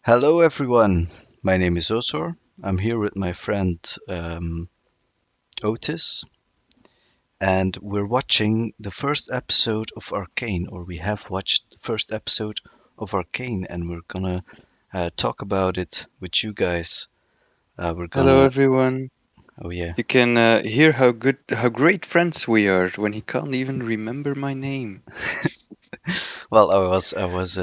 Hello, everyone. My name is Osor. I'm here with my friend Otis, and we're watching the first episode of Arcane, or we have watched the first episode of Arcane, and we're gonna talk about it with you guys. We're Hello, gonna, everyone. oh yeah. You can hear how great friends we are when he can't even remember my name. Well, I was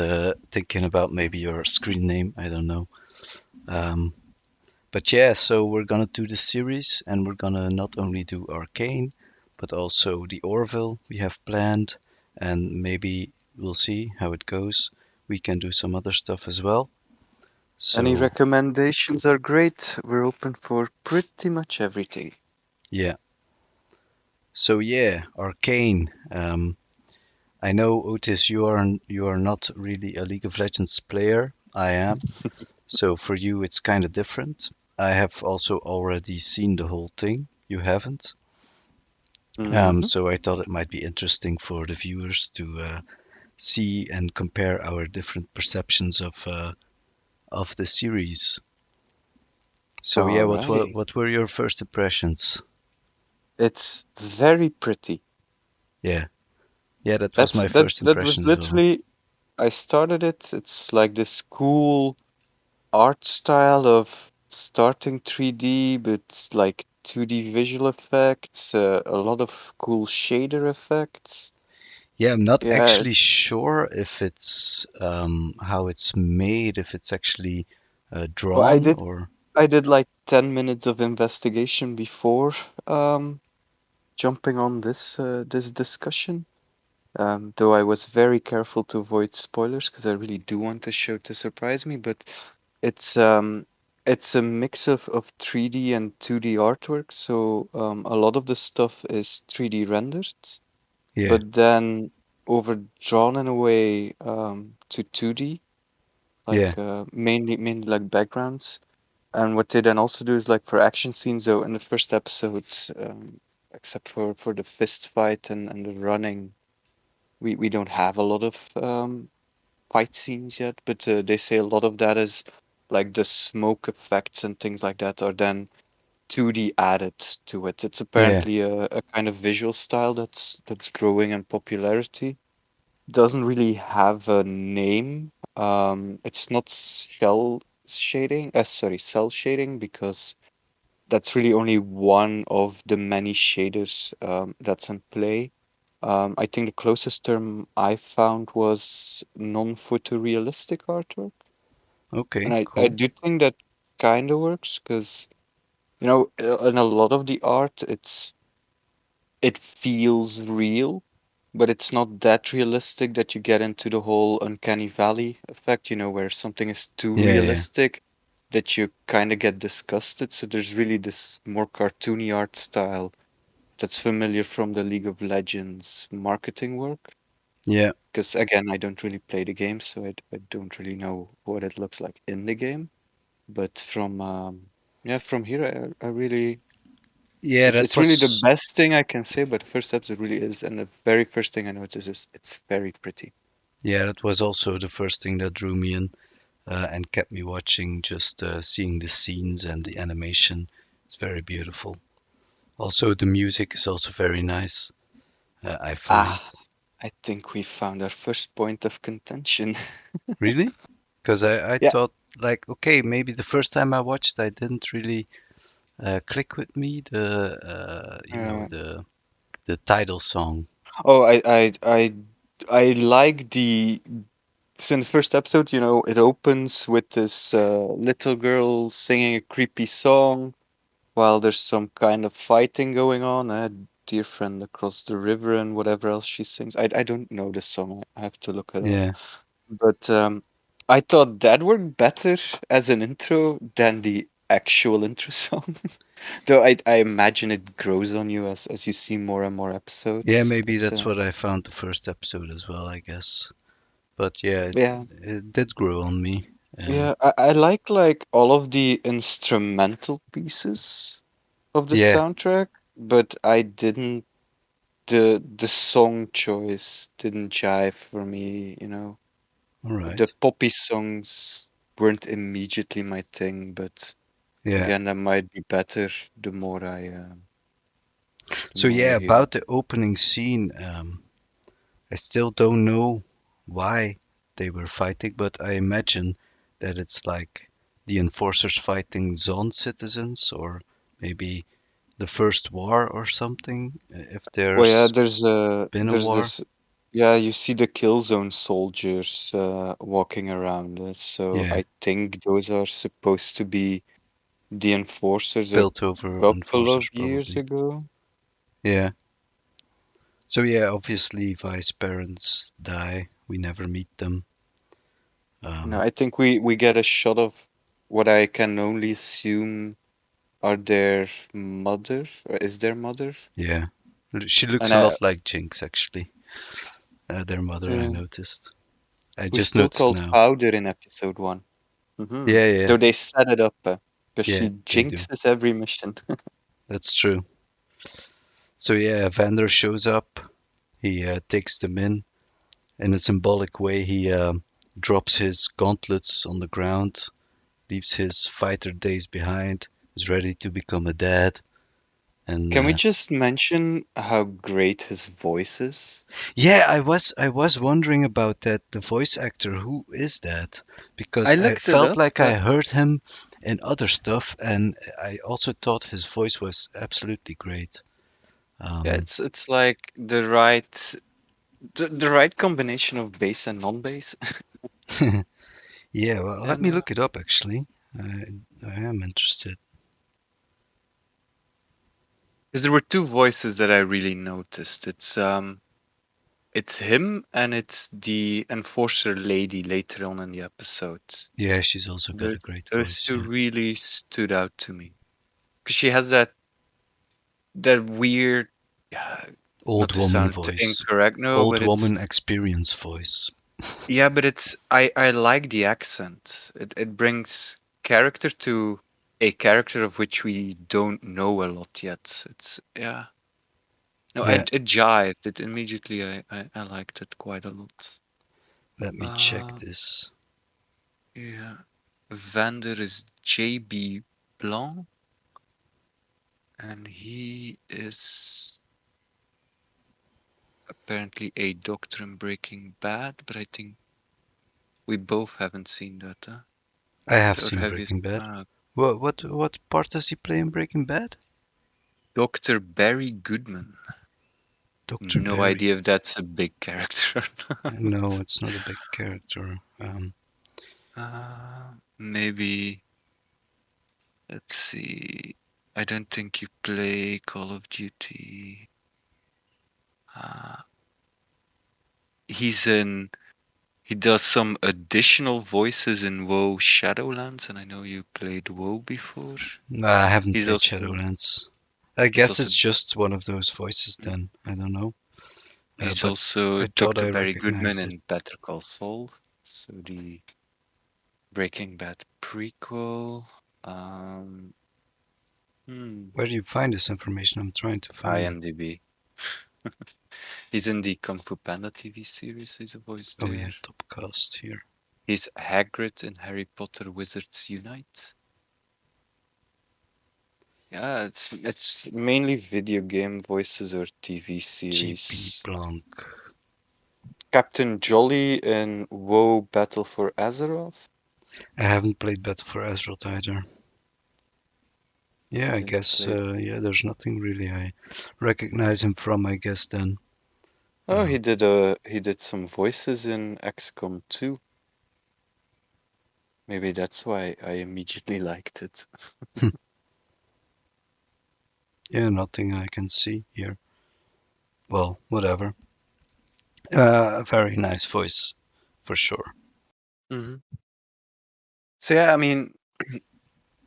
thinking about maybe your screen name. I don't know. Um, but yeah, so we're gonna do the series, and we're gonna not only do Arcane, but also the Orville we have planned, and maybe we'll see how it goes. We can do some other stuff as well. Any So recommendations are great. We're open for pretty much everything. yeah, so yeah, Arcane. I know Otis, you are not really a League of Legends player. I am, so for you it's kind of different. I have also already seen the whole thing. You haven't. hmm So I thought it might be interesting for the viewers to see and compare our different perceptions of the series. So yeah, Alrighty. what were your first impressions? It's very pretty. Yeah, yeah, that was That's my that first that was impression as well. literally I started it. It's like this cool art style of starting 3D, but like 2D visual effects, a lot of cool shader effects. Yeah, I'm not Yeah, actually sure if it's how it's made, if it's actually well, drawn or I did like 10 minutes of investigation before um jumping on this discussion. Though I was very careful to avoid spoilers because I really do want the show to surprise me, but it's um it's a mix of 3D and 2D artwork, so a lot of the stuff is 3D rendered, yeah, but then overdrawn in a way to 2D, yeah, like mainly like backgrounds. And what they then also do is like for action scenes, though, in the first episode, except for the fist fight and the running, we don't have a lot of fight scenes yet. But they say a lot of that is like the smoke effects and things like that are then 2D added to it. It's yeah, apparently a kind of visual style that's growing in popularity. Doesn't really have a name. It's not shell shading, sorry, cell shading because that's really only one of the many shaders that's in play. I think the closest term I found was non-photorealistic artwork, and okay, I cool. do think that kind of works because in a lot of the art it feels real, but it's not that realistic that you get into the whole uncanny valley effect, where something is too Yeah, yeah, realistic that you kind of get disgusted. So there's really this more cartoony art style that's familiar from the League of Legends marketing work. yeah, Because again, I don't really play the game, so I don't really know what it looks like in the game. But from here, I really yeah. That it's really the was best thing I can say, but first episode really is, and the very first thing I noticed is it's very pretty. yeah, that was also the first thing that drew me in and kept me watching. Just seeing the scenes and the animation, it's very beautiful. Also, the music is also very nice. I find. Ah, I think we found our first point of contention. Really? Because I Yeah. thought like, okay, maybe the first time I watched, I didn't really click with me Uh, the title song. oh, I like the. So in the first episode, it opens with this little girl singing a creepy song while there's some kind of fighting going on. Dear friend across the river and whatever else she sings. I don't know the song. I have to look it up. Yeah. But I thought that worked better as an intro than the actual intro song. Though I imagine it grows on you as you see more and more Yeah, episodes. maybe But that's what I found the first episode as well, I guess. But yeah, yeah, it did grow on me. yeah, I like all of the instrumental pieces of the Yeah, soundtrack, but I didn't the song choice didn't jive for me. all The right. poppy songs weren't immediately my thing, but Yeah. again, that might be better the So more I yeah, hear about it. the opening scene, I still don't know why they were fighting, but I imagine that it's like the enforcers fighting zone citizens, or maybe the first war or something, if Oh yeah, there's been a there's war. this yeah, you see the kill zone soldiers walking around, so Yeah, I think those are supposed to be the enforcers a built over couple enforcers of years probably. ago. Yeah. So yeah, obviously Vice parents die. We never meet them. No, Um, I think we get a shot of what I can only assume are their mother, or is their mother? yeah. She looks And a lot like Jinx actually. Their mother, I uh, noticed. I who's just still noticed called now. Powder in episode one. Yeah, yeah, So they set it up because yeah, she they do. jinxes every mission. That's true. So yeah, Vander shows up. He takes them in a symbolic way. He drops his gauntlets on the ground, leaves his fighter days behind, is ready to become a dad. And Can we just mention how great his voice is? yeah, I was wondering about that. The voice actor, who is that? I Because I looked it felt up. like I heard him in other stuff, and I also thought his voice was absolutely great. Yeah, Um, it's like the right combination of bass and non-bass. yeah, well, let And me look it up actually. I, I am interested. because there were two voices that I really noticed. It's him and it's the enforcer lady later on in the episode. Yeah, she's also got Those a great those voice. two Yeah, really stood out to me because she has that weird, yeah, not old to woman sound too voice, incorrect, no, old but it's woman experience voice. yeah, but it's I like the accent. It brings character to a character of which we don't know a lot yet. It's yeah. No, Yeah, it jived. It immediately I liked it quite a lot. let me check Uh this. yeah. Vander is JB Blanc and he is apparently a doctor in Breaking Bad, but I think we both haven't seen that, huh? I have Or seen have you? Breaking Bad. Ah, What part does he play in Breaking Bad? Dr. Barry Goodman. Dr. No Barry. idea if that's a big character or not. No, it's not a big character. Maybe, let's see. I don't think you play Call of Duty. Uh, he's in, he does some additional voices in WoW Shadowlands, and I know you played WoW before. No, I haven't He's played also, Shadowlands. I he's guess also, it's just one of those voices then. I don't know. he's But also I thought Dr. I Barry Goodman recognized it. in Better Call Saul. So the Breaking Bad prequel. Um, hmm, Where do you find this information? I'm trying to find it. IMDb. He's in the Kung Fu Panda TV series. He's a voice Oh there. yeah, top cast here. He's Hagrid in Harry Potter Wizards Unite. Yeah, it's mainly video game voices or TV GB series. Blanc. Captain Jolly in WoW Battle for Azeroth. I haven't played Battle for Azeroth either. Yeah, I I didn't guess, play. yeah, there's nothing really I recognize him from, I guess, then. Oh, Um, he did some voices in XCOM 2. Maybe that's why I immediately liked it. yeah, nothing I can see here. Well, whatever. Very nice voice, for sure. hmm So yeah, I mean,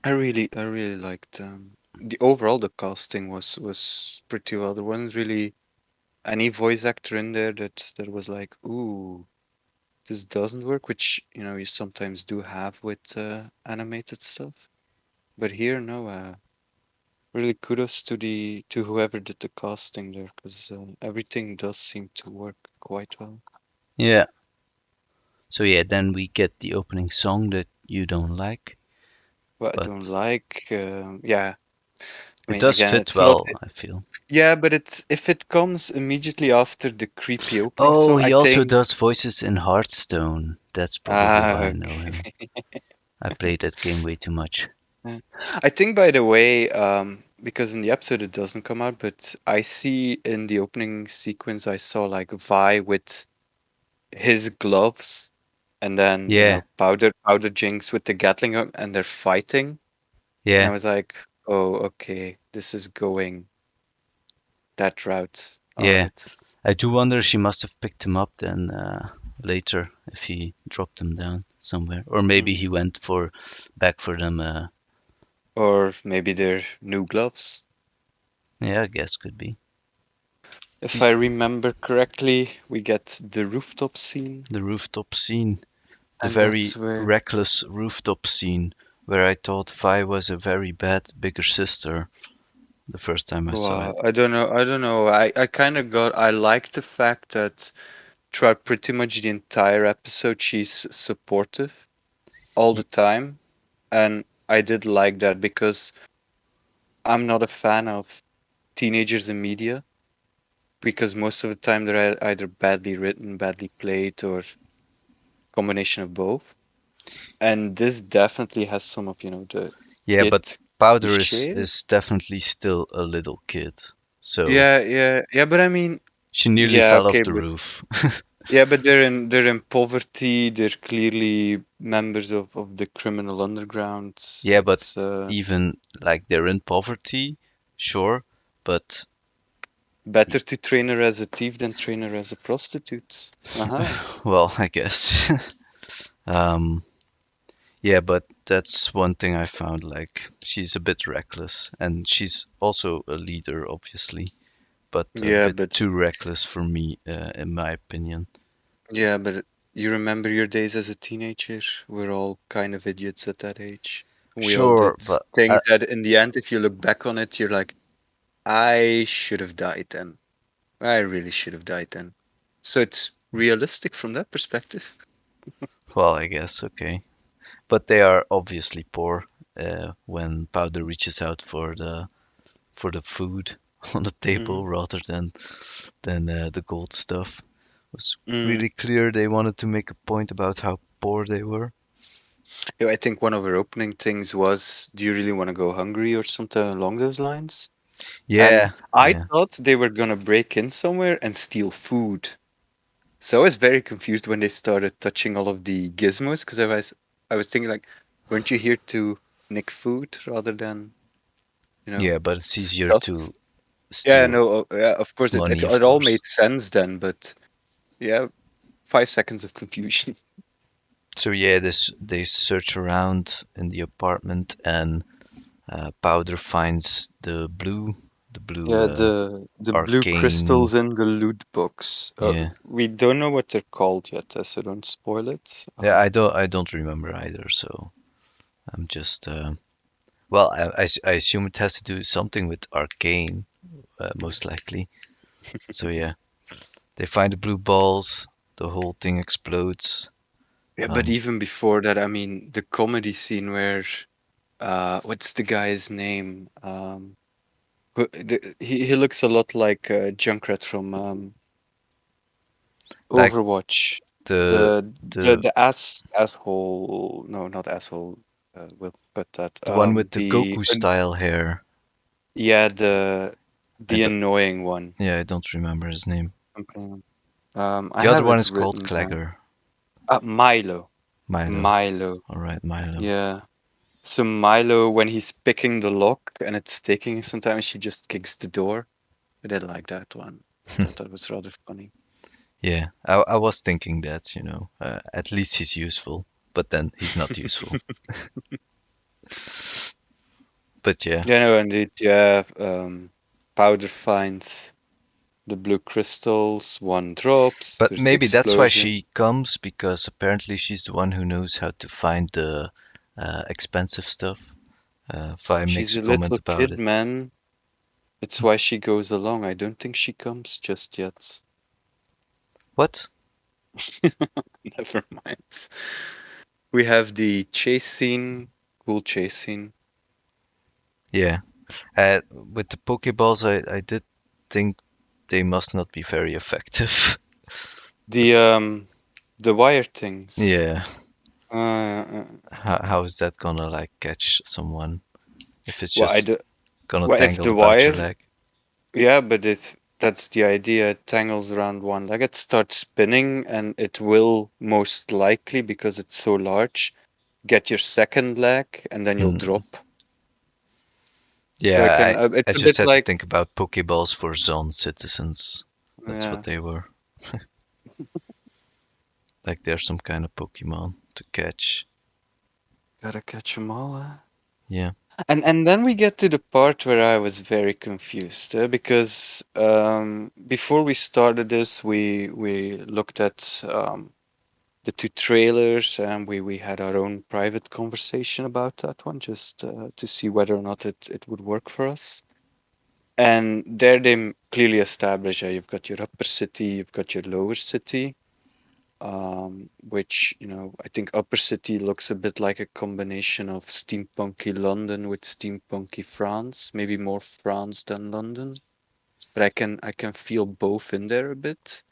I really liked the overall the casting was pretty well. There wasn't really any voice actor in there that was like, ooh, this doesn't work, which you sometimes do have with animated stuff. But here, no. Really kudos to whoever did the casting there, because everything does seem to work quite well. Yeah. So yeah, then we get the opening song that you don't like, what I don't but like. Yeah, I it mean, does again, fit it's not. well, I feel. Yeah, but it's if it comes immediately after the creepy opening Oh, song, I he also think. does voices in Hearthstone. That's probably why I know him. Okay. I played that game way too much. Yeah. I think, by the way, because in the episode it doesn't come out, but I see in the opening sequence I saw like Vi with his gloves, and then Yeah, Powder Jinx with the Gatling gun, and they're fighting, and I yeah, was like, oh, okay, this is going that route. All yeah. right. I do wonder she must have picked him up then later if he dropped him down somewhere, or maybe Mm. he went for back for them. Or maybe they're new gloves. Yeah, I guess could be. If He's I remember correctly, we get the rooftop scene, the rooftop scene, the and that's very where. reckless rooftop scene where I thought Vi was a very bad bigger sister the first time I saw it. Well, I don't know. I don't know. I kind of got. I like the fact that throughout pretty much the entire episode, she's supportive all the Y- time, and I did like that because I'm not a fan of teenagers in media because most of the time they're either badly written, badly played, or combination of both. And this definitely has some of the Yeah, kid but Powder is cliches. is definitely still a little kid, so Yeah, yeah, yeah. But I mean, she nearly yeah, fell off okay, the but roof. yeah, but they're in poverty. They're clearly members of the criminal underground. Yeah, but It's even like they're in poverty, sure, but better to train her as a thief than train her as a prostitute. Uh-huh. well, I guess. Um, yeah, but that's one thing I found like she's a bit reckless and she's also a leader, obviously, but a Yeah, bit but too reckless for me, in my opinion. yeah, but you remember your days as a teenager? We're all kind of idiots at that age. We all Sure, did but things that in the end, if you look back on it, you're like, I should have died then. I really should have died then. So it's realistic from that perspective. well, I guess okay. But they are obviously poor when Powder reaches out for the food on the Mm-hmm. table rather than the gold stuff. It was Mm. really clear they wanted to make a point about how poor they were. Yeah, I think one of her opening things was, "Do you really want to go hungry?" or something along those lines. And Yeah, I yeah, thought they were gonna break in somewhere and steal food. So I was very confused when they started touching all of the gizmos because I was thinking like, weren't you here to nick food rather than yeah, but it's easier stuff? to Yeah, steal no, yeah, of course money, it of all course. made sense then, but yeah, 5 seconds of confusion. So yeah, this they search around in the apartment and Powder finds the blue Yeah, the blue arcane. crystals in the loot box. Yeah, We don't know what they're called yet, so don't spoil it. yeah. I don't remember either. So I'm just well, I assume it has to do something with Arcane, most likely. So yeah, they find the blue balls. The whole thing explodes. Yeah, but Um, even before that, I mean, the comedy scene where what's the guy's name? He looks a lot like Junkrat from like Overwatch. the The the the asshole. No, not asshole. We'll put that. the one with the Goku style hair. Yeah, I the don't, annoying one. yeah, I don't remember his name. Okay. I The other have one it is called written down. Clagger. Milo. Milo. Milo. All right, Milo. Yeah. So Milo, when he's picking the lock and it's taking, sometimes he just kicks the door. I did like that one. I thought that was rather funny. Yeah, I was thinking that, at least he's useful, but then he's not useful. But yeah, Yeah, no, indeed. Yeah, Powder finds the blue crystals. One drops. but There's the maybe that's why explosion. she comes because apparently she's the one who knows how to find the expensive stuff. Vi She's makes a a comment little about kid, it. man. It's why she goes along. I don't think she comes just yet. What? Never mind. We have the chase scene, cool chase scene. Yeah. With the Pokeballs, I did think they must not be very effective. The um the wire things. Yeah. Uh, How is that gonna like catch someone if it's well, I just do, gonna well, if tangle the about your wire, leg? yeah, but if that's the idea, it tangles around one leg, it starts spinning, and it will most likely, because it's so large, get your second leg, and then you'll Mm. drop. So I Yeah, can, it's I a just bit had to like, think about Pokeballs for zone citizens. That's what yeah, they were. Like they're some kind of Pokemon to catch. gotta catch 'em all, huh? Yeah. And then we get to the part where I was very confused, because before we started this, we looked at the two trailers, and we had our own private conversation about that one, just to see whether or not it would work for us. And there they clearly establish, you've got your upper city, you've got your lower city, which, I think Upper City looks a bit like a combination of steampunky London with steampunky France, maybe more France than London, but I can feel both in there a bit.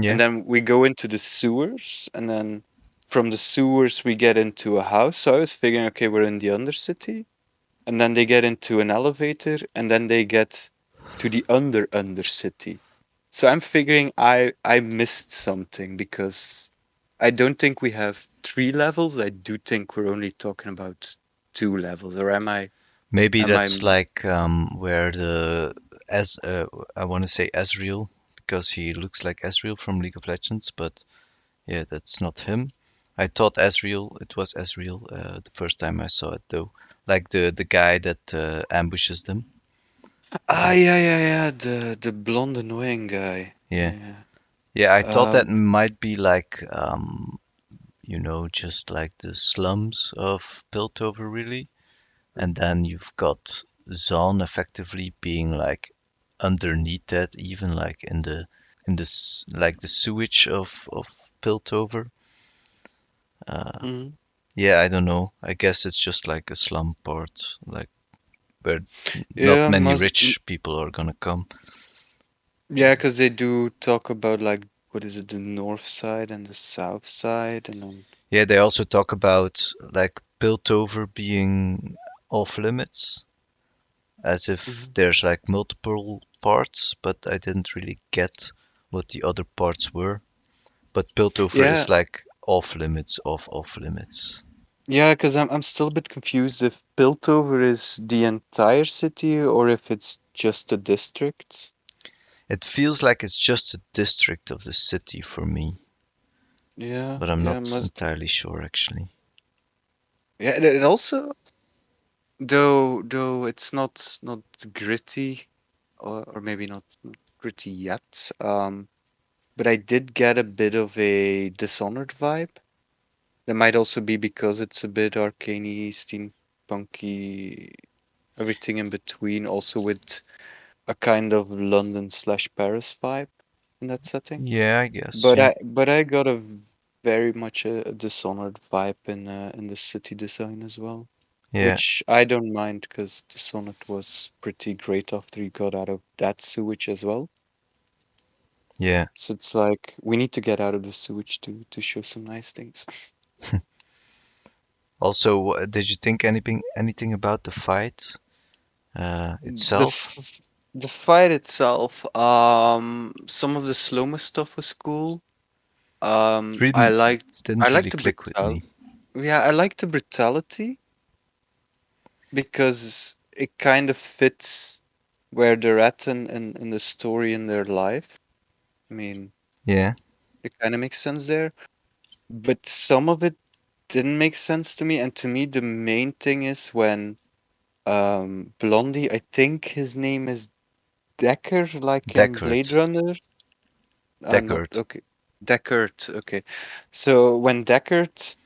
And Yeah. then we go into the sewers, and then from the sewers we get into a house. So I was figuring, okay, we're in the Undercity, and then they get into an elevator, and then they get to the Undercity. So I'm figuring I missed something, because I don't think we have three levels. I do think we're only talking about two levels. Or am I Maybe am that's I like where the as I want to say Ezreal because he looks like Ezreal from League of Legends, but yeah, that's not him. I thought Ezreal, it was Ezreal the first time I saw it though. Like the guy that ambushes them. Ah, Uh, yeah, the blonde annoying guy. yeah. Yeah. Yeah, I thought that Um might be like just like the slums of Piltover really. And then you've got Zaun effectively being like underneath that, even like like the sewage of Piltover. Uh, mhm. yeah, I don't know. I guess it's just like a slum part, like where not Yeah, many rich people are gonna come. yeah, because they do talk about, like, what is it, the north side and the south side, and then Yeah, they also talk about like Piltover being off limits, as if Mhm. there's like multiple parts, but I didn't really get what the other parts were. But Piltover Yeah, is like off limits of off limits. yeah, because I'm still a bit confused if Piltover is the entire city or if it's just a district. It feels like it's just a district of the city for me, Yeah, but I'm yeah, not must. entirely sure actually. Yeah, it also, though it's not gritty, or maybe not gritty yet. But I did get a bit of a Dishonored vibe. That might also be because it's a bit arcane-y, steampunky, everything in between, also with a kind of London slash Paris vibe in that setting. Yeah, I guess. But Yeah, I got a very much a Dishonored vibe in the city design as well, yeah, which I don't mind, because Dishonored was pretty great after you got out of that sewage as well. yeah. So it's like we need to get out of the sewage to show some nice things. Also, did you think anything about the fight The itself? f- the fight itself, some of the slow-mo stuff was cool. It I really I didn't really liked the click with me. yeah, I liked the brutality, because it kind of fits where they're at in the story in their life. I mean, Yeah, it kind of makes sense there, but some of it didn't make sense to me. And to me, the main thing is when Blondie, I think his name is Decker, like in Blade Deckard, Runner. Not Deckard. okay. Deckard. Okay. So when Deckard,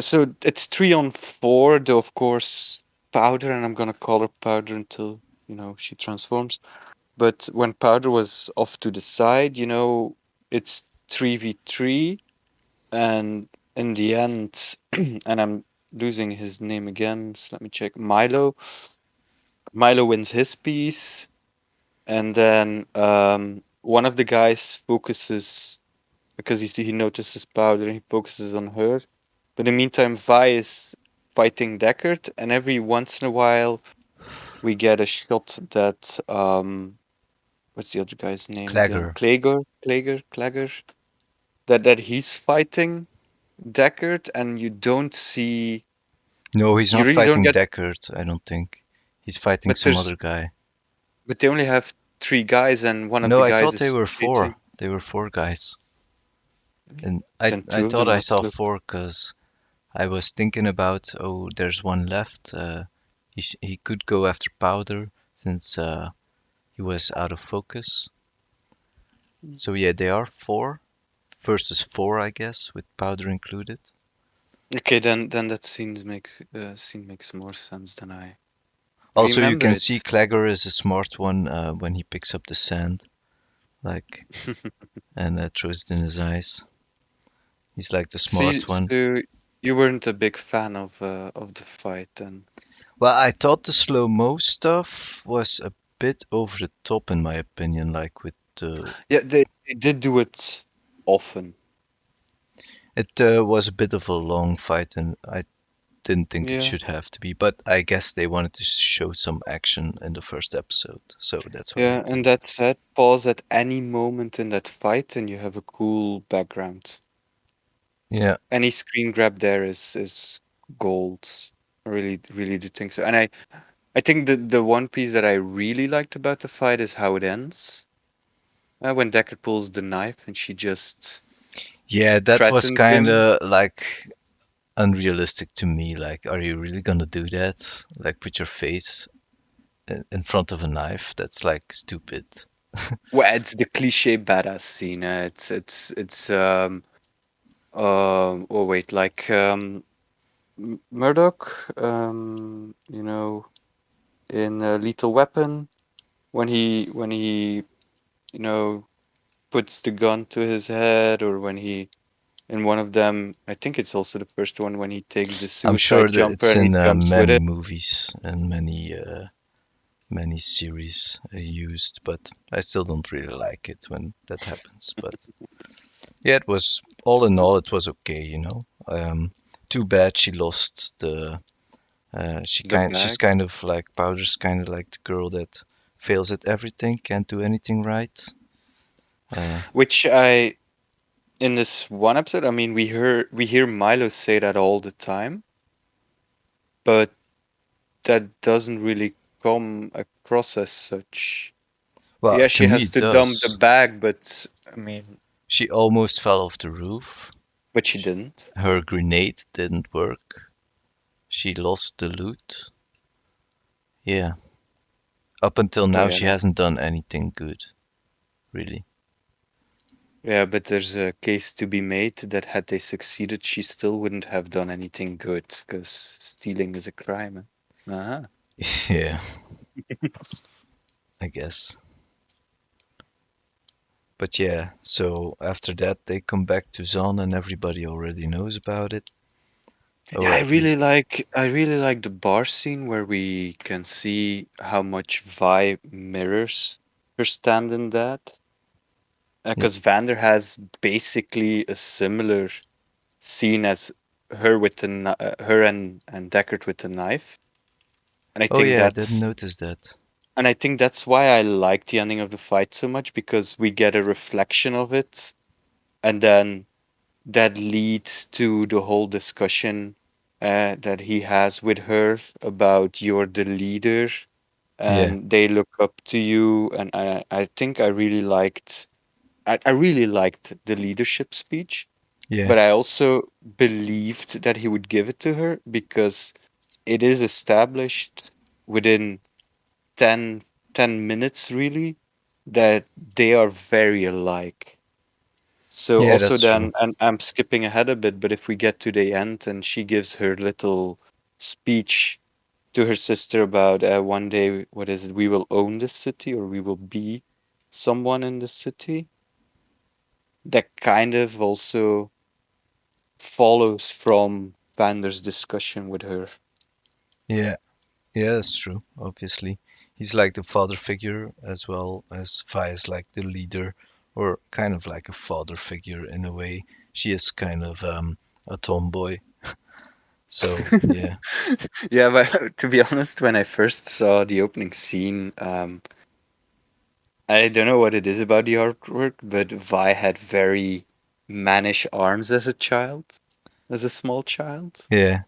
so it's 3 on 4, though of course Powder, and I'm gonna call her Powder until she transforms. But when Powder was off to the side, it's 3v3, and in the end, and I'm losing his name again. So let me check. Milo. Milo wins his piece, and then one of the guys focuses because he notices Powder and he focuses on her. But in the meantime, Vi is fighting Deckard, and every once in a while we get a shot that what's the other guy's name again? Clagger. Klager. That he's fighting Deckard, and you don't see, No, he's you not really don't fighting get. Deckard, I don't think. He's fighting But some there's other guy. but they only have three guys, and one of No, the I guys thought they is were fighting. four. They were four guys. And I, Then I two of thought them I must saw look. four because I was thinking about, oh, there's one left. He could go after Powder since he was out of focus. So yeah, they are four versus four, I guess, with Powder included. Okay, then that scene makes more sense than I Also, you remember can see it. Clagger is a smart one when he picks up the sand, like, and throws it in his eyes. He's like the smart one. So you weren't a big fan of the fight then? Well, I thought the slow-mo stuff was a bit over the top in my opinion, like with the Yeah, they did do it often. it was a bit of a long fight, and I didn't think it Yeah, should have to be. But I guess they wanted to show some action in the first episode, so that's why they yeah, did and it. that said, pause at any moment in that fight, and you have a cool background. Yeah, Any screen grab there is gold. I really do think so. And I think the one piece that I really liked about the fight is how it ends. When Deckard pulls the knife and she just yeah, that was threatens kind him. of like unrealistic to me. Like, are you really gonna do that? Like, put your face in front of a knife? That's like stupid. Well, it's the cliche badass scene. Oh wait, like Murdoch, in Lethal Weapon, when he you know puts the gun to his head, or when he in one of them, I think it's also the first one when he takes the I'm sure suicide that jumper it's and he in jumps with many it. movies and many series used, but I still don't really like it when that happens. But yeah, it was all in all, it was okay. Too bad she lost the. The She's bag, kind of like Powder's kind of like the girl that fails at everything, can't do anything right. Uh, which I in this one episode, I mean, we hear Milo say that all the time, but that doesn't really come across as such. well, Yeah, to she me has it to dump the does. bag, but I mean, She almost fell off the roof. but she didn't. Her grenade didn't work. She lost the loot. Yeah, up until Okay, now yeah, she hasn't done anything good, really. yeah, but there's a case to be made that had they succeeded, she still wouldn't have done anything good because stealing is a crime. Uh-huh. Yeah, I guess. But yeah, so after that they come back to Zon and everybody already knows about it. Yeah, Or at least, I really like the bar scene where we can see how much Vi mirrors her stand in that. yeah. Because Vander has basically a similar scene as her with her and Deckard with the knife, and Oh yeah, I didn't notice that. I think that's why I like the ending of the fight so much, because we get a reflection of it, and then that leads to the whole discussion that he has with her about you're the leader Yeah, and they look up to you, and I think I really liked the leadership speech. yeah, But I also believed that he would give it to her because it is established within 10, 10 minutes, really, that they are very alike. So yeah, also that's true. then, and I'm skipping ahead a bit, but if we get to the end and she gives her little speech to her sister about one day, what is it, we will own this city or we will be someone in the city, that kind of also follows from Vander's discussion with her. Yeah, yeah, that's true. Obviously, he's like the father figure as well as Vi is like the leader, or kind of like a father figure in a way. She is kind of a tomboy. So yeah, Yeah, but to be honest, when I first saw the opening scene, I don't know what it is about the artwork, but Vi had very mannish arms as a child, as a small child. yeah.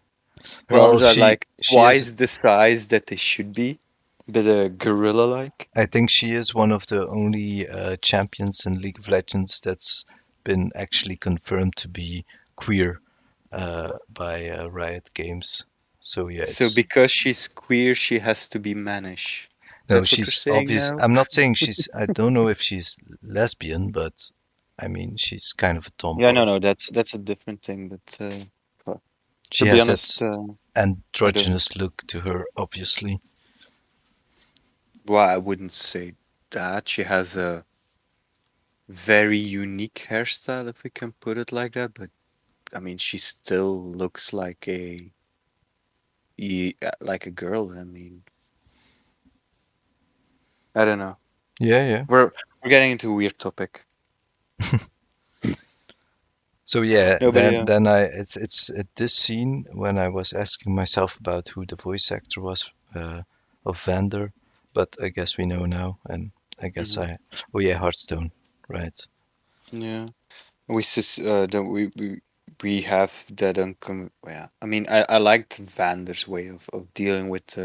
Her Well, arms are she like she is. twice the size that they should be, but gorilla-like. I think she is one of the only champions in League of Legends that's been actually confirmed to be queer by Riot Games. So yeah, So it's because she's queer, she has to be mannish. Is no, that what you're she's saying obvious. now? I'm not saying she's. I don't know if she's lesbian, but I mean she's kind of a Yeah, no, tomboy. no, that's a different thing. But She to be has that honest, I don't. androgynous look to her, obviously. Well, I wouldn't say that. She has a very unique hairstyle, if we can put it like that. But I mean, she still looks like like a girl. I mean, I don't know. Yeah, yeah. We're getting into a weird topic. So yeah, Nobody. then it's at this scene when I was asking myself about who the voice actor was of Vander, but I guess we know now, and I guess Mhm. I oh yeah, Hearthstone, right? Yeah, don't we have that uncom. Yeah, I mean, I liked Vander's way of dealing with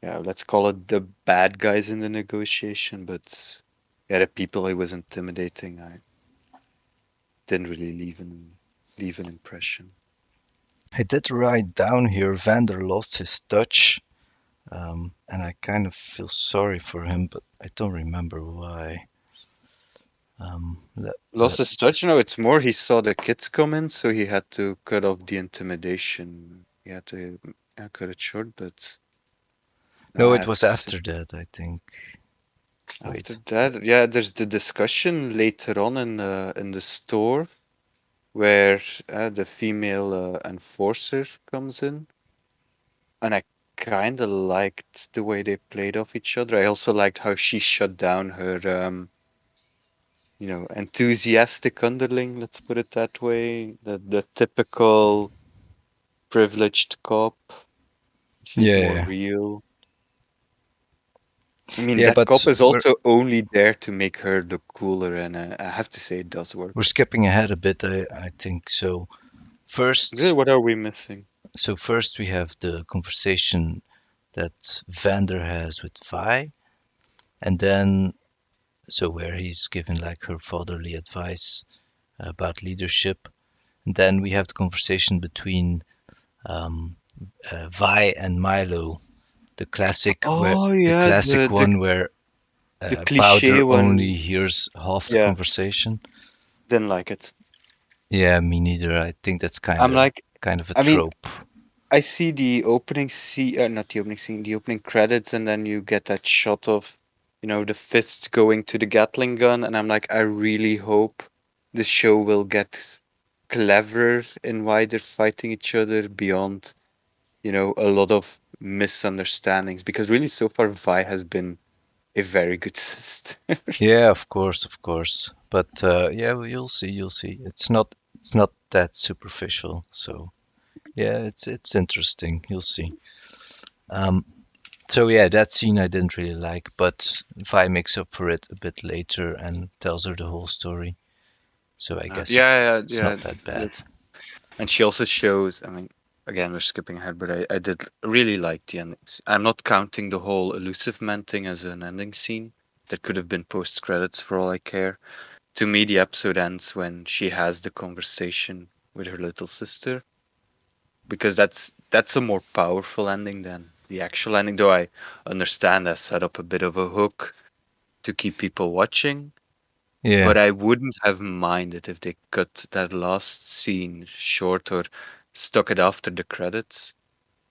yeah, let's call it the bad guys in the negotiation, but yeah, the people he was intimidating, I didn't really leave an impression. I did write down here Vander lost his touch, and I kind of feel sorry for him, but I don't remember why. Lost Let his me touch? just. No, it's more he saw the kids come in, so he had to cut off the intimidation. He had to cut it short, but no, No, I it have was to say. after that, I think. After Wait. that, yeah, there's the discussion later on in the store where the female enforcer comes in, and I kind of liked the way they played off each other. I also liked how she shut down her, enthusiastic underling. Let's put it that way. The typical privileged cop. She's Yeah, more yeah, real. I mean, yeah. that But cop is we're also only there to make her look cooler, and I have to say it does we're work. skipping ahead a bit, I think. Really, First, what are we missing? first we have the conversation that Vander has with Vi, and then where he's giving like her fatherly advice about leadership. And then we have the conversation between um, Vi and Milo, Oh the yeah, classic the one where the Powder cliche only one. hears half the Yeah, conversation. didn't like it. Yeah, me neither. I think that's I'm like, kind of a I mean, trope. I see the opening scene, not the opening scene, the opening credits, and then you get that shot of, the fists going to the Gatling gun, and I'm like, I really hope the show will get cleverer in why they're fighting each other beyond, a lot of misunderstandings, because really so far Vi has been a very good sister. Yeah, of course, of course. But yeah, well, you'll see. It's not that superficial. So yeah, it's interesting. You'll see. Um, so yeah, that scene I didn't really like, but Vi makes up for it a bit later and tells her the whole story. So I guess Yeah, it's yeah, not that yeah. bad. And she also shows, I mean, again, we're skipping ahead, but I did really like the endings. I'm not counting the whole elusive man thing as an ending scene. That could have been post credits for all I care. To me, the episode ends when she has the conversation with her little sister, because that's a more powerful ending than the actual ending. Though I understand that set up a bit of a hook to keep people watching, Yeah, but I wouldn't have minded if they cut that last scene short or stuck it after the credits,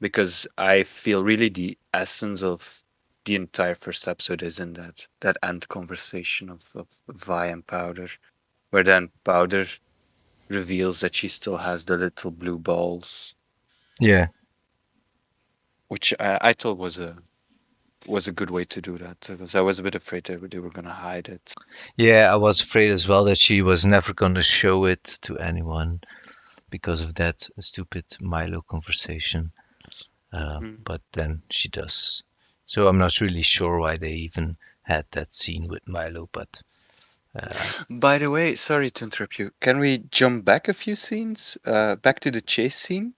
because I feel really the essence of the entire first episode is in that end conversation of Vi and Powder, where then Powder reveals that she still has the little blue balls, Yeah. which I thought was a good way to do that because I was a bit afraid they were gonna hide it. Yeah, I was afraid as well that she was never gonna show it to anyone because of that stupid Milo conversation. Mm. But then she does. So I'm not really sure why they even had that scene with Milo, but By the way, sorry to interrupt you. Can we jump back a few scenes? Back to the chase scene?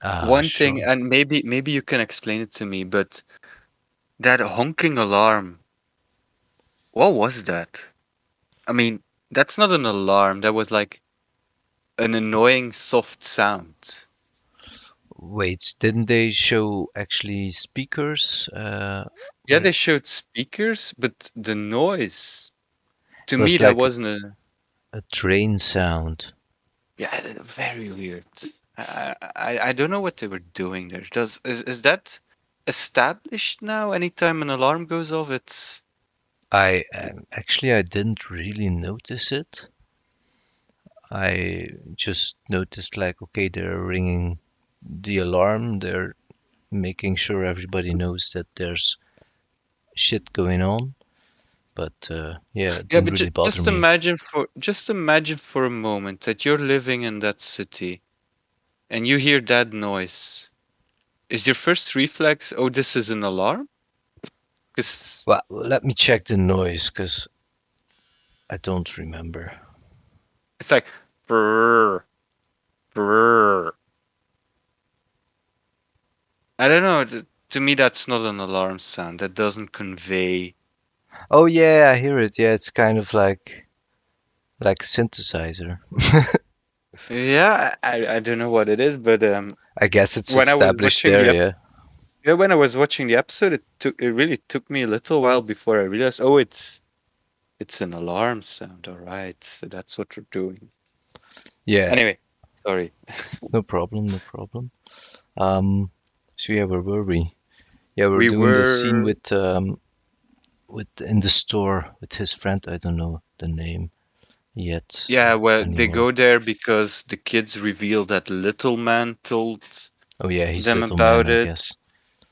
One thing, sure. and maybe you can explain it to me, but that honking alarm, what was that? I mean, that's not an alarm. That was like an annoying soft sound. Wait, didn't they show actually speakers? Yeah, Like they showed speakers, but the noise, to it me, was that like wasn't a. a train sound. Yeah, very weird. I don't know what they were doing there. Is that established now? Anytime an alarm goes off, it's I didn't really notice it. I just noticed like okay, they're ringing the alarm. They're making sure everybody knows that there's shit going on. But yeah, it yeah. didn't But really bother me. just imagine for a moment that you're living in that city and you hear that noise. Is your first reflex, oh, this is an alarm? Because Well, let me check the noise because I don't remember. it's like brrr, brrr. I don't know. To me, that's not an alarm sound. That doesn't convey. Oh yeah, I hear it. Yeah, it's kind of like a synthesizer. Yeah, I don't know what it is, but I guess it's when I was established watching there, the yeah. yeah, when I was watching the episode, it really took me a little while before I realized, oh, it's an alarm sound. All right, so that's what we're doing. Yeah, Anyway, sorry. no problem, no problem. Um, so yeah, where were we? Yeah, we're We doing the scene were with in the store with his friend. I don't know the name yet yeah, well, they anymore. go there because the kids reveal that Little Man told Oh yeah, he's them little man, about I it, guess.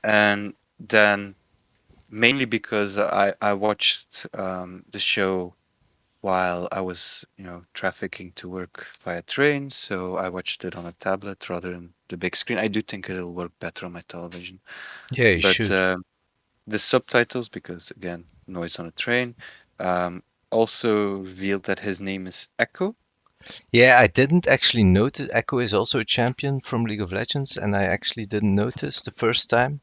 and then mainly because I watched the show while I was, trafficking to work via train, so I watched it on a tablet rather than the big screen. I do think it'll work better on my television, Yeah, you but should. the subtitles, because again, noise on a train, um, also revealed that his name is Echo. Yeah, I didn't actually notice. Echo is also a champion from League of Legends, and I actually didn't notice the first time.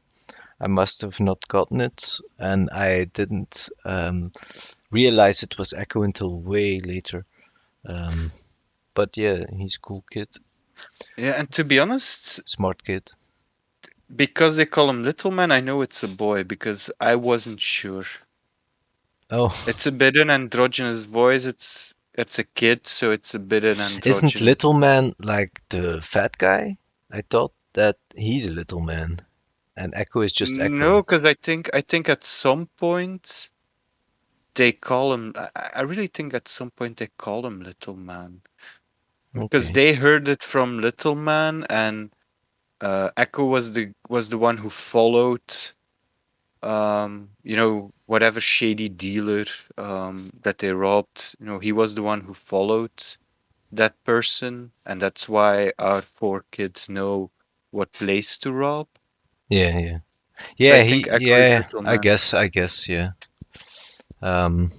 I must have not gotten it, and I didn't realize it was Echo until way later. Um, but yeah, he's a cool kid, Yeah, and to be honest, smart kid. because they call him Little Man, I know it's a boy because I wasn't sure. Oh, It's a bit an androgynous voice. It's a kid, so it's a bit an isn't androgynous. Little Man like the fat guy? I thought that he's a little man, and Echo is just No, Echo. because I think at some point they call him. I really think at some point they call him Little Man because Okay. they heard it from Little Man, and Echo was the one who followed. Whatever shady dealer that they robbed. He was the one who followed that person, and that's why our four kids know what place to rob. Yeah, yeah, So I yeah. think Echo is Yeah. Little Man. I guess, yeah. Um,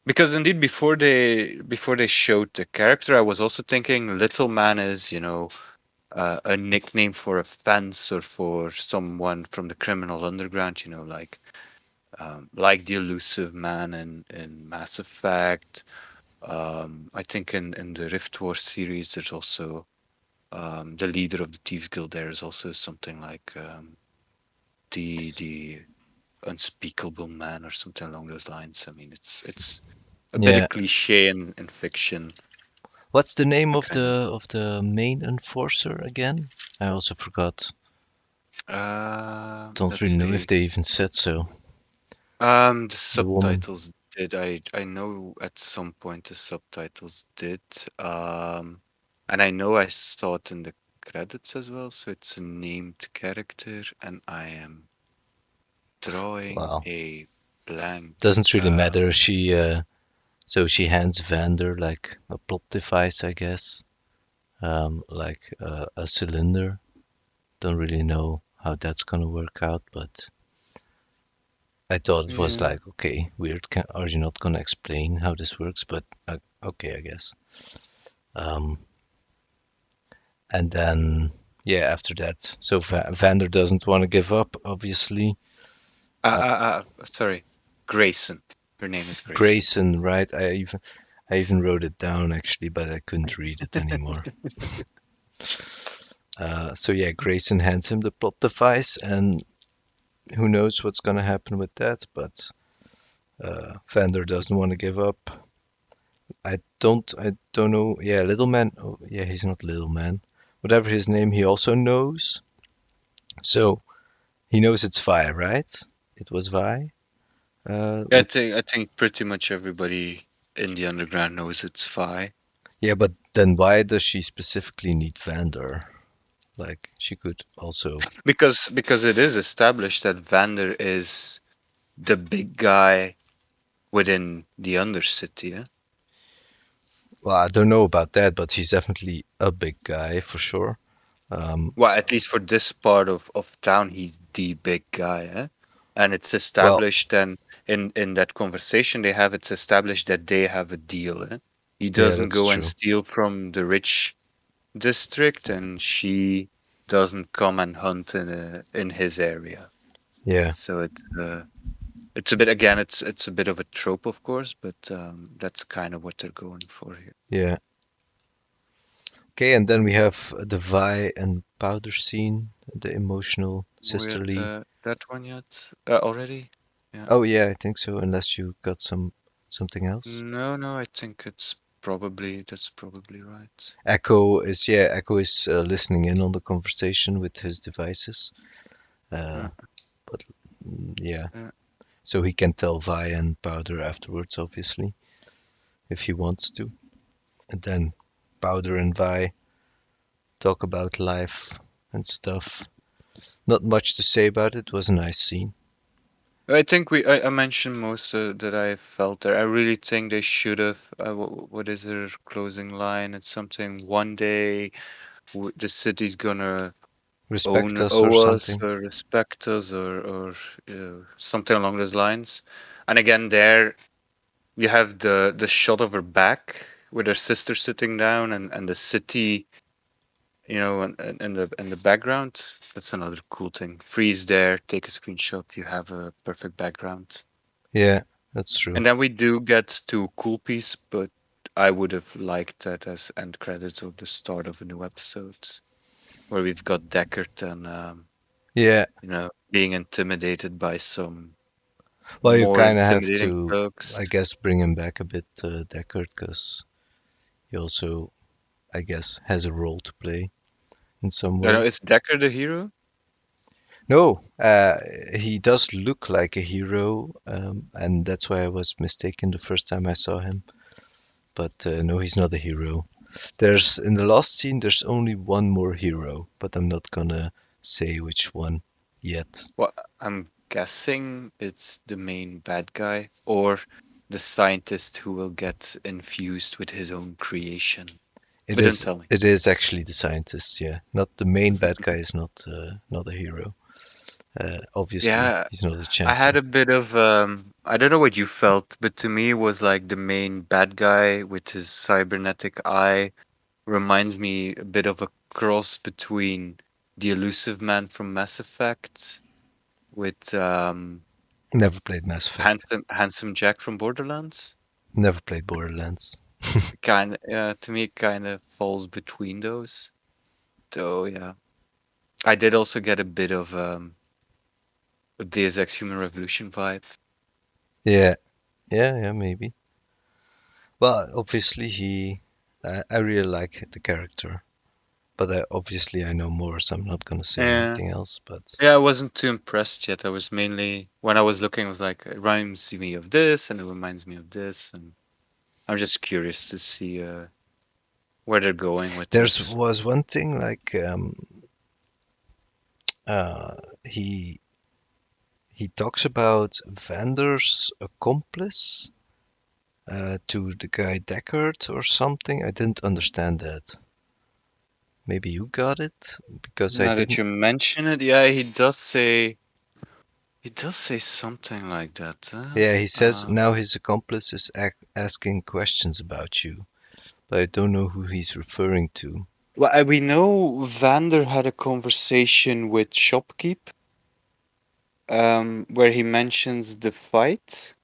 Because indeed, before they showed the character, I was also thinking Little Man is, a nickname for a fence or for someone from the criminal underground. Like the elusive man in Mass Effect. I think in the Rift Wars series, there's also the leader of the Thieves Guild. There is also something like the unspeakable man or something along those lines. I mean, it's a bit yeah. of cliche in fiction. What's the name of And the main enforcer again? I also forgot. Don't let's really know if see. they even said so. The The woman. subtitles did. I know at some point the subtitles did. And I know I saw it in the credits as well, so it's a named character, and I am drawing Well, a blank. doesn't really matter. So she hands Vander like a plot device, I guess, like a cylinder. Don't really know how that's gonna work out, but I thought it was Yeah. like, okay, weird. Are you not gonna explain how this works? But okay, I guess. Um, and then, yeah, after that, so Vander doesn't want to give up, obviously. Uh, Sorry, Grayson. Her name is Grayson. Grayson, right? I even wrote it down actually, but I couldn't read it anymore. So yeah, Grayson hands him the plot device, and who knows what's gonna happen with that? But Vander doesn't want to give up. I don't know. Yeah, Little Man. Oh, yeah, he's not Little Man. Whatever his name, he also knows. So he knows it's Vi, right? It was Vi. I With think pretty much everybody in the underground knows it's Phi. Yeah, but then why does she specifically need Vander? Like she could also. Because it is established that Vander is the big guy within the Undercity, eh? Well, I don't know about that, but he's definitely a big guy for sure. Um, Well, at least for this part of town, he's the big guy, eh? And it's well, established, and in that conversation they have, it's established that they have a deal, eh? He yeah, doesn't that's go and true. steal from the rich district, and she doesn't come and hunt in his area. Yeah, So it's a bit, again, it's a bit of a trope, of course, but that's kind of what they're going for here. yeah. Okay, and then we have the Vi and Powder scene, the emotional We had sisterly. that one yet already? Yeah. Oh yeah, I think so. Unless you got something else. No, no, I think that's probably right. Echo is listening in on the conversation with his devices. Uh, Yeah, but yeah, yeah. so he can tell Vi and Powder afterwards, obviously, if he wants to. And then Powder and Vi talk about life and stuff. Not much to say about it. It was a nice scene. I think I mentioned most that I felt there. I really think they should have. What is their closing line? It's something. One day, the city's gonna Respect us or owe us something. or respect us, or something along those lines. And again, there you have the shot of her back with her sister sitting down, and the city, and in the background. That's another cool thing. Freeze there, take a screenshot. You have a perfect background. Yeah, that's true. And then we do get to cool piece, but I would have liked that as end credits or the start of a new episode where we've got Deckard and Yeah. being intimidated by some Well, you more kind of have intimidating to, I thugs. guess, bring him back a bit, Deckard, because he also, I guess, has a role to play in some I know, way. is Deckard the hero? No, he does look like a hero, and that's why I was mistaken the first time I saw him. But no, he's not a hero. There's in the last scene, there's only one more hero, but I'm not gonna say which one yet. Well, I'm guessing it's the main bad guy or the scientist who will get infused with his own creation. It But don't is tell me. it is actually the scientist, yeah. Not the main bad guy is not a hero. Obviously, Yeah, he's not a I had champion. a bit of I don't know what you felt, but to me it was like the main bad guy with his cybernetic eye reminds me a bit of a cross between the elusive man from Mass Effect with Never played Mass Effect. handsome Jack from Borderlands. Never played Borderlands. Kind to me kind of falls between those. So yeah, I did also get a bit of a Deus Ex Human Revolution vibe. Yeah, yeah, maybe. Well, obviously I really like the character, but obviously I know more, so I'm not gonna say Yeah, anything else. But yeah, I wasn't too impressed yet. I was mainly when I was looking, I was like, it reminds me of this, and it reminds me of this, and I'm just curious to see. where they're going with There's it. was one thing like uh, he he talks about Vander's accomplice to the guy Deckard or something. I didn't understand that. Maybe you got it because I Now that didn't. you mention it, yeah, he does say something like that. Yeah, he says now his accomplice is asking questions about you, but I don't know who he's referring to. Well, we know Vander had a conversation with Shopkeep, where he mentions the fight.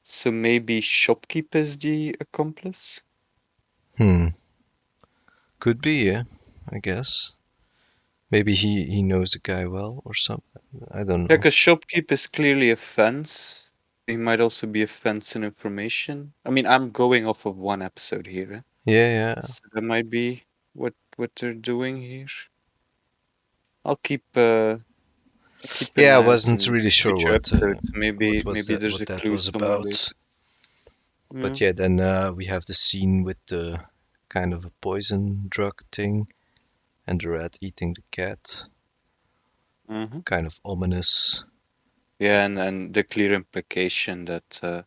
So maybe Shopkeep is the accomplice. Hmm, could be, yeah, I guess. Maybe he knows the guy well or something. I don't Yeah, know. because Shopkeep is clearly a fence. He might also be a fence in information. I mean, I'm going off of one episode here, eh? Yeah, yeah, So that might be what they're doing here. I'll keep an yeah. I eye out wasn't in really sure future episodes. Maybe there's what a that clue was somewhere about. later. Yeah. But yeah, then we have the scene with the kind of a poison drug thing and the rat eating the cat. Hmm. Kind of ominous. Yeah, and the clear implication that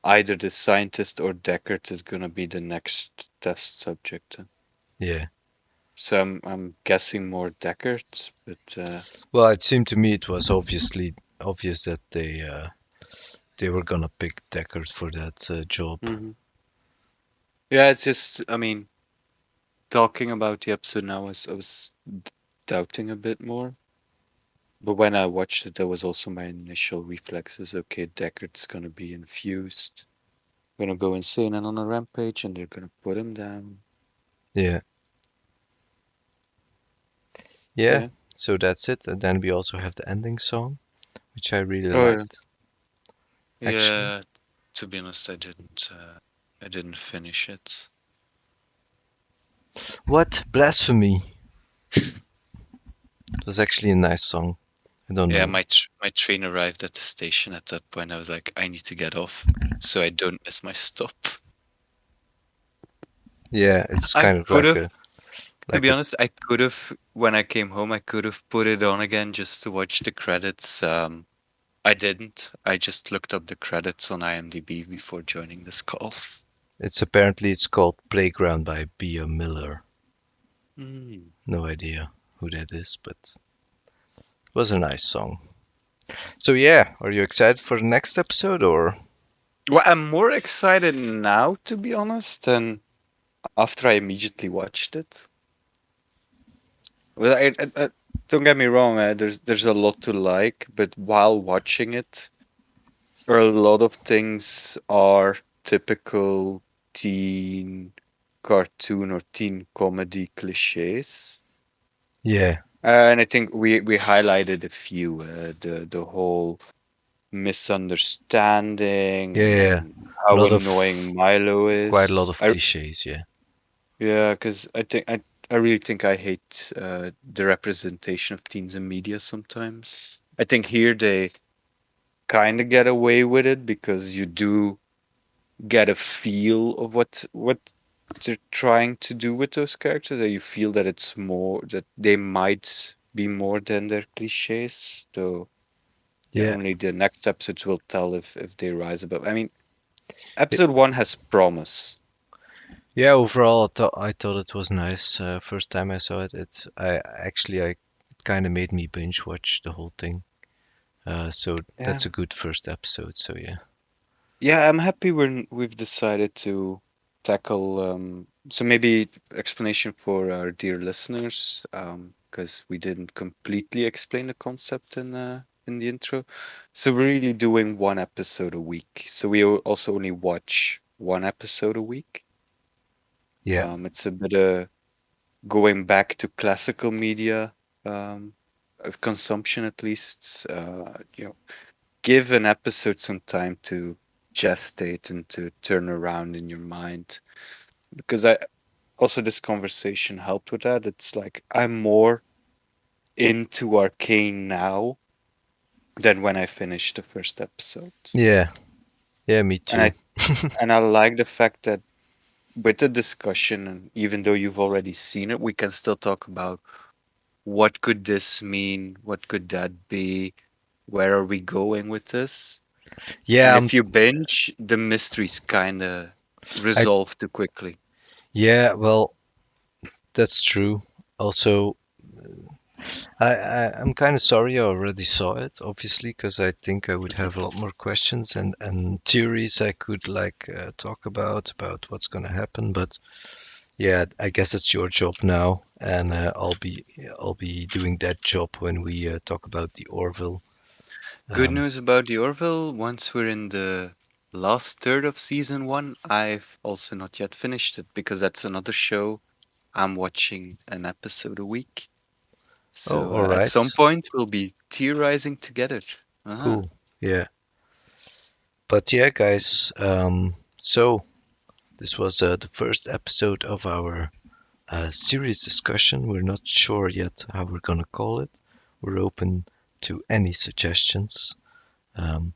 either the scientist or Deckard is gonna be the next test subject. Yeah. So I'm guessing more Deckard, but Well, it seemed to me it was obviously obvious that they were gonna pick Deckard for that job. mhm. Yeah, it's just I mean talking about the episode now, I was doubting a bit more. But when I watched it, that was also my initial reflexes. Okay, Deckard's gonna be infused, gonna go insane and on a rampage, and they're gonna put him down. Yeah. So Yeah. yeah. So that's it. And then we also have the ending song, which I really Oh yeah. liked, actually. Yeah. To be honest, I didn't finish it. What? Blasphemy. It was actually a nice song. I don't Yeah, know. my train arrived at the station at that point. I was like, I need to get off so I don't miss my stop. Yeah, it's I kind of could have, to like be a honest, I could have when I came home, I could have put it on again just to watch the credits. I didn't. I just looked up the credits on IMDb before joining this call. it's called Playground by Bia Miller. Hmm. No idea who that is, but it was a nice song. So yeah, are you excited for the next episode or? Well, I'm more excited now, to be honest, than after I immediately watched it. Well, don't get me wrong. There's a lot to like, but while watching it, a lot of things are typical teen cartoon or teen comedy cliches. Yeah, And I think we highlighted a few. The whole misunderstanding yeah, yeah. and A how lot annoying of Milo quite a lot is. of cliches. Yeah, Yeah, because I really think I hate the representation of teens in media sometimes. I think here they kind of get away with it because you do get a feel of what they're trying to do with those characters, that you feel that it's more that they might be more than their cliches. Though, yeah, yeah, only the next episodes will tell if they rise above. I mean, It- episode one has promise. yeah. Overall, I thought it was nice. First time I saw it, I kind of made me binge watch the whole thing. So Yeah, that's a good first episode. So yeah, yeah, I'm happy we've decided to tackle. So maybe explanation for our dear listeners, because we didn't completely explain the concept in the intro. So we're really doing one episode a week. So we also only watch one episode a week. yeah, It's a bit going back to classical media, of consumption at least. Give an episode some time to gestate and to turn around in your mind. Because I also this conversation helped with that. It's like I'm more into Arcane now than when I finished the first episode. yeah, yeah. Me And too. I like the fact that with the discussion, and even though you've already seen it, we can still talk about what could this mean? What could that be? Where are we going with this? Yeah, And if you binge, the mysteries kind of I resolve too quickly. yeah, well, that's true. Also, I'm kind of sorry I already saw it, obviously, because I think I would have a lot more questions and theories I could like talk about what's gonna happen. But yeah, I guess it's your job now, and I'll be doing that job when we talk about the Orville. Good Um, news about the Orville, once we're in the last third of season one, I've also not yet finished it because that's another show. I'm watching an episode a week. oh, So all at right, some point, we'll be theorizing together. Uh-huh. cool, yeah. But yeah, guys, so this was the first episode of our series discussion. We're not sure yet how we're gonna call it. We're open to any suggestions. Um,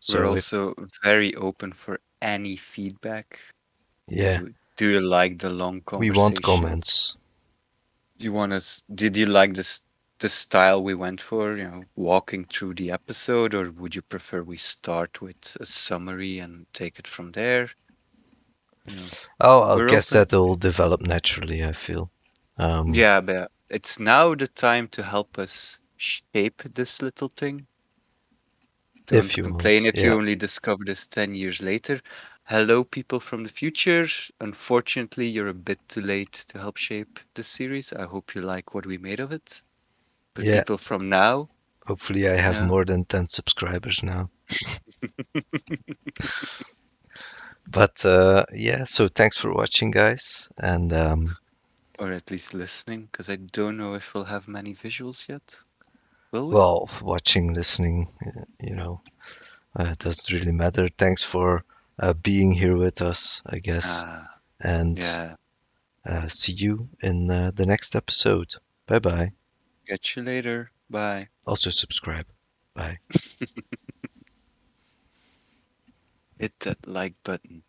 We're so if also very open for any feedback. yeah, Do you like the long we want conversation? comments. Do you want us? Did you like the style we went for? Walking through the episode, or would you prefer we start with a summary and take it from there? You know, Oh, I'll we're guess open. that'll develop naturally, I feel. Um, Yeah, but it's now the time to help us shape this little thing. if Don't you complain want, if you yeah. only discover this 10 years later. Hello, people from the future. Unfortunately, you're a bit too late to help shape this series. I hope you like what we made of it. But Yeah, people from now, hopefully I have yeah, more than 10 subscribers now. But yeah, so thanks for watching, guys. And or at least listening, because I don't know if we'll have many visuals yet. Will we? well, watching, listening, you know, it doesn't really matter. Thanks for being here with us, I guess. Ah, And yeah. see you in the next episode. Bye bye. Catch you later. Bye. Also, subscribe. Bye. Hit that like button.